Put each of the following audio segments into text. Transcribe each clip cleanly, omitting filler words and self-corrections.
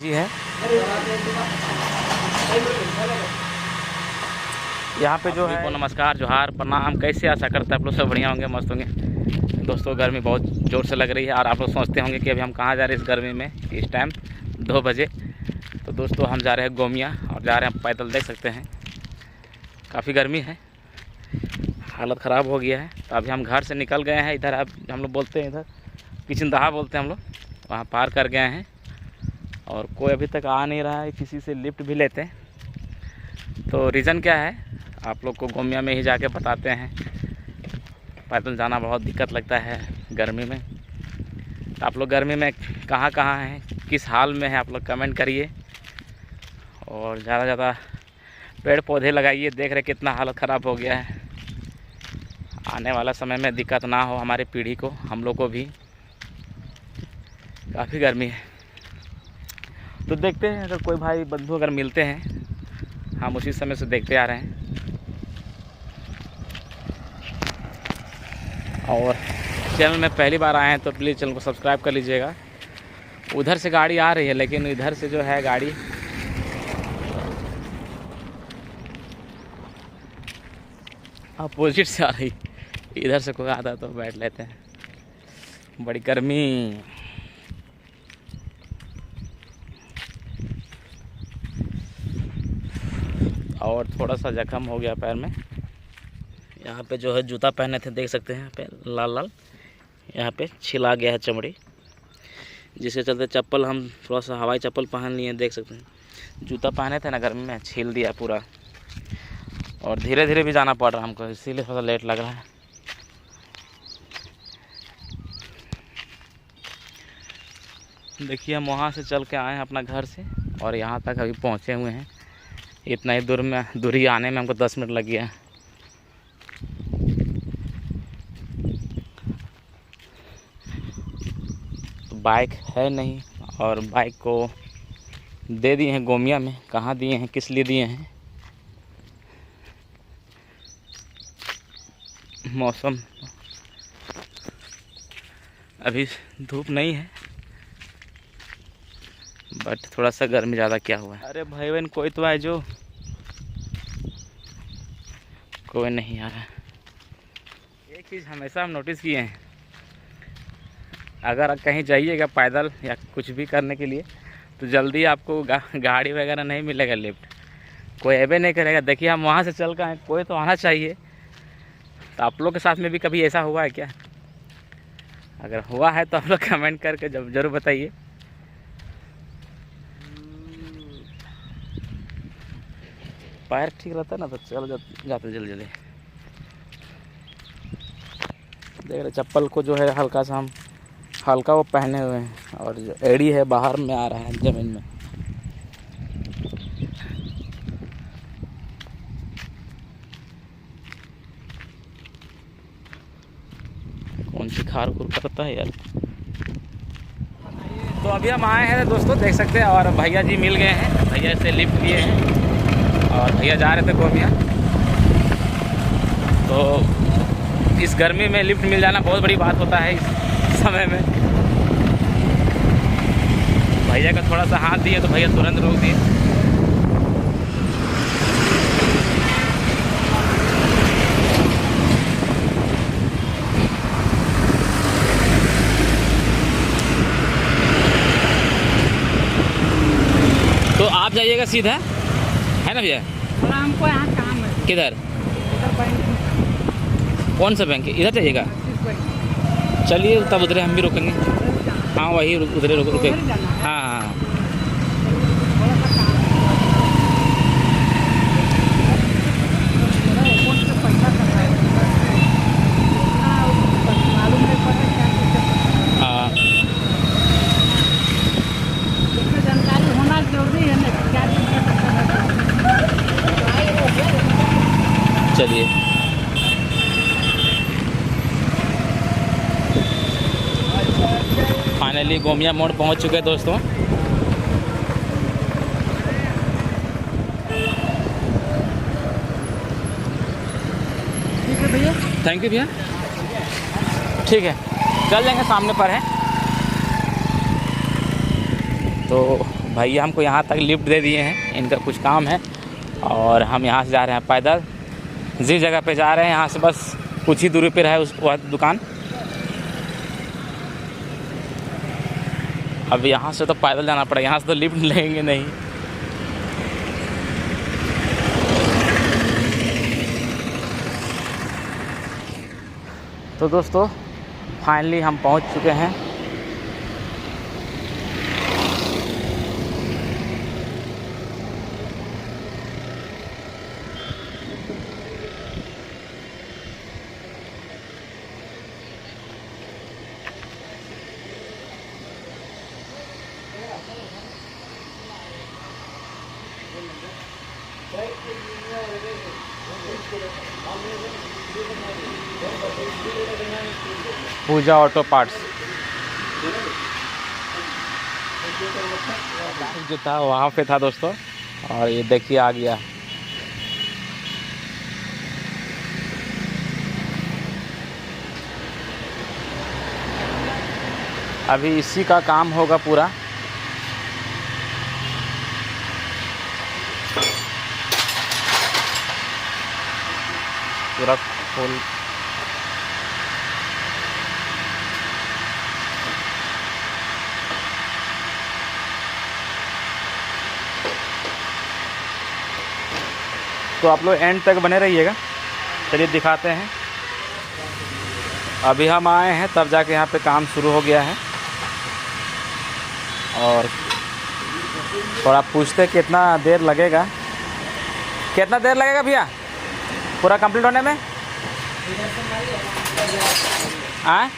जी है यहाँ पे जो है। नमस्कार, जोहार, प्रणाम। कैसे आशा करते हैं आप लोग सब बढ़िया होंगे, मस्त होंगे। दोस्तों गर्मी बहुत ज़ोर से लग रही है और आप लोग सोचते होंगे कि अभी हम कहाँ जा रहे हैं इस गर्मी में, इस टाइम 2 बजे। तो दोस्तों हम जा रहे हैं गोमिया और जा रहे हैं पैदल, देख सकते हैं काफ़ी गर्मी है, हालत ख़राब हो गया है। तो अभी हम घर से निकल गए हैं, इधर अब हम लोग बोलते हैं, इधर किचनदहा बोलते हैं हम लोग, वहाँ पार कर गए हैं और कोई अभी तक आ नहीं रहा है। किसी से लिफ्ट भी लेते हैं तो रीज़न क्या है आप लोग को गोमिया में ही जाके बताते हैं। पैदल जाना बहुत दिक्कत लगता है गर्मी में। तो आप लोग गर्मी में कहाँ कहाँ हैं, किस हाल में हैं, आप लोग कमेंट करिए और ज़्यादा ज़्यादा पेड़ पौधे लगाइए। देख रहे कितना हालत ख़राब हो गया है। आने वाला समय में दिक्कत ना हो हमारी पीढ़ी को, हम लोग को भी। काफ़ी गर्मी है तो देखते हैं अगर कोई भाई बंधु अगर मिलते हैं, हम उसी समय से देखते आ रहे हैं। और चैनल में पहली बार आए हैं तो प्लीज़ चैनल को सब्सक्राइब कर लीजिएगा। उधर से गाड़ी आ रही है लेकिन इधर से जो है गाड़ी अपोजिट से आ रही, इधर से कोई आता तो बैठ लेते हैं। बड़ी गर्मी। और थोड़ा सा जख्म हो गया पैर में। यहाँ पे जो है जूता पहने थे, देख सकते हैं यहाँ पे लाल लाल, यहाँ पे छिला गया है चमड़ी, जिसके चलते चप्पल हम थोड़ा सा हवाई चप्पल पहन लिए, देख सकते हैं। जूता पहने थे ना गर्मी में, छील दिया पूरा। और धीरे धीरे भी जाना पड़ रहा हमको, इसीलिए थोड़ा लेट लग रहा है। देखिए हम वहाँ से चल के आए हैं अपना घर से और यहाँ तक अभी पहुँचे हुए हैं। इतना ही दूरी आने में हमको 10 मिनट लग गया। तो बाइक है नहीं और बाइक को दे दिए हैं गोमिया में। कहाँ दिए हैं, किस लिए दिए हैं, मौसम अभी धूप नहीं है बट थोड़ा सा गर्मी ज़्यादा क्या हुआ है। अरे भाई बहन कोई तो आए, जो कोई नहीं आ रहा। एक चीज़ हमेशा हम नोटिस किए हैं, अगर कहीं जाइएगा पैदल या कुछ भी करने के लिए तो जल्दी आपको गाड़ी वगैरह नहीं मिलेगा, लिफ्ट कोई अबे नहीं करेगा। देखिए हम वहाँ से चल कर आए, कोई तो आना चाहिए। तो आप लोग के साथ में भी कभी ऐसा हुआ है क्या? अगर हुआ है तो आप लोग कमेंट करके ज़रूर बताइए। पैर ठीक रहता है ना तो चल जाते जल्दी जल्दी। देख रहे चप्पल को जो है हल्का सा हम हल्का वो पहने हुए हैं और जो एड़ी है बाहर में आ रहा है ज़मीन में। कौन सी खार खुर करता है यार। तो अभी हम आए हैं दोस्तों, देख सकते हैं, और भैया जी मिल गए हैं। भैया से लिफ्ट लिए हैं और भैया जा रहे थे गोमिया। तो इस गर्मी में लिफ्ट मिल जाना बहुत बड़ी बात होता है इस समय में। भैया का थोड़ा सा हाथ दिए तो भैया तुरंत रोक दिए। तो आप जाइएगा सीधा, है ना भैया? हमको यहाँ काम है। किधर? कौन सा बैंक है? इधर जाइएगा। चलिए तब उधरे हम भी रुकेंगे। हाँ वही उधरे रुके। हाँ हाँ हाँ। जानकारी होना जरूरी है ना, क्या चलिए फाइनली गोमिया मोड़ पहुंच चुके हैं दोस्तों। ठीक है भैया, थैंक यू भैया। ठीक है चल जाएंगे, सामने पर है। तो भैया हमको यहाँ तक लिफ्ट दे दिए हैं, इनका कुछ काम है और हम यहाँ से जा रहे हैं पैदल। जिस जगह पे जा रहे हैं यहाँ से बस कुछ ही दूरी पे है उस वह दुकान। अब यहाँ से तो पैदल जाना पड़ेगा, यहाँ से तो लिफ्ट लेंगे नहीं। तो दोस्तों फाइनली हम पहुँच चुके हैं। पूजा ऑटो पार्ट्स जो था वहाँ पे था दोस्तों, और ये देखिए आ गया। अभी इसी का काम होगा पूरा। पूरा फुल तो आप लोग एंड तक बने रहिएगा। चलिए दिखाते हैं। अभी हम आए हैं तब जाके यहाँ पे काम शुरू हो गया है, और थोड़ा पूछते कितना देर लगेगा। कितना देर लगेगा भैया पूरा कंप्लीट होने में? आए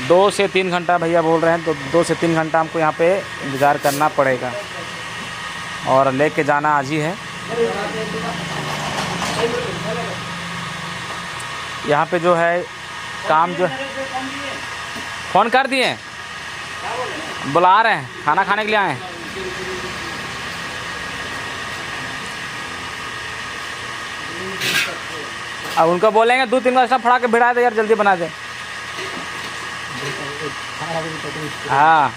2 से 3 घंटा भैया बोल रहे हैं, तो 2 से 3 घंटा हमको यहाँ पे इंतज़ार करना पड़ेगा, और लेके जाना आज ही है। यहाँ पे जो है काम जो फ़ोन कर दिए, बुला रहे हैं, खाना खाने के लिए आए हैं। अब उनको बोलेंगे 2-3 का ऐसा फड़ा के भिड़ा दे यार, जल्दी बना दे। हाँ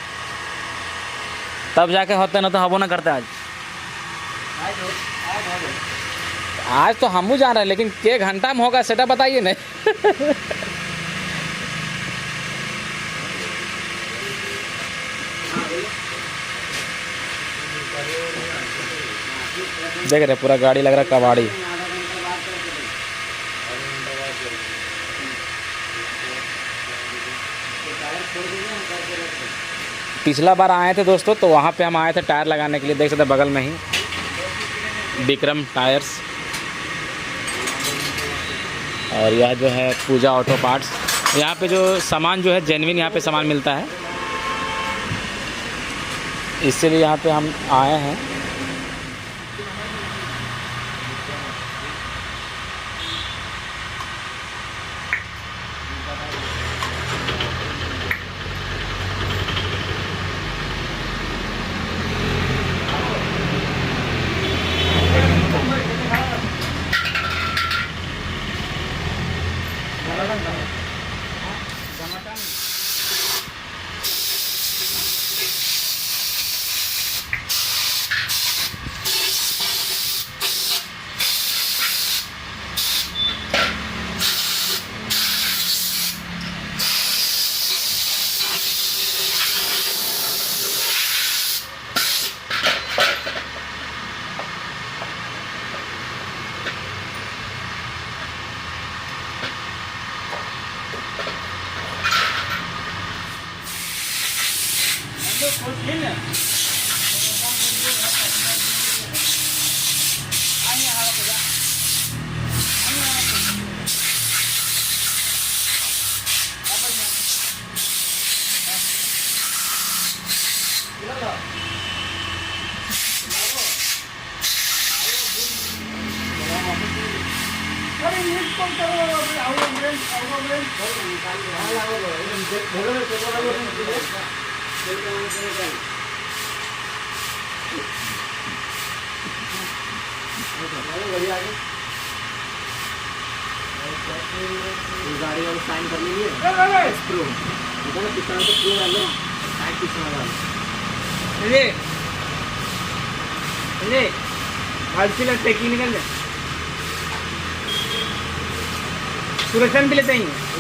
तब जाके होते ना, तो हबो ना करते। आज तो हम जान रहे हैं, लेकिन के घंटा में होगा सेटा बताइए नहीं। देख रहे पूरा गाड़ी लग रहा है कबाड़ी। पिछला बार आए थे दोस्तों, तो वहाँ पे हम आए थे टायर लगाने के लिए। देख सकते बगल में ही विक्रम टायर्स, और यह जो है पूजा ऑटो पार्ट्स। यहाँ पे जो सामान जो है जेन्युइन यहाँ पे सामान मिलता है, इसीलिए यहाँ पे हम आए हैं। गाड़ी वाले साइन कर लीजिए। प्रो किस तरह से प्रो वाले साइड किस तरह वाले ये ये हल्की लगते की निकल जाए सुरक्षा भी लेते ही हैं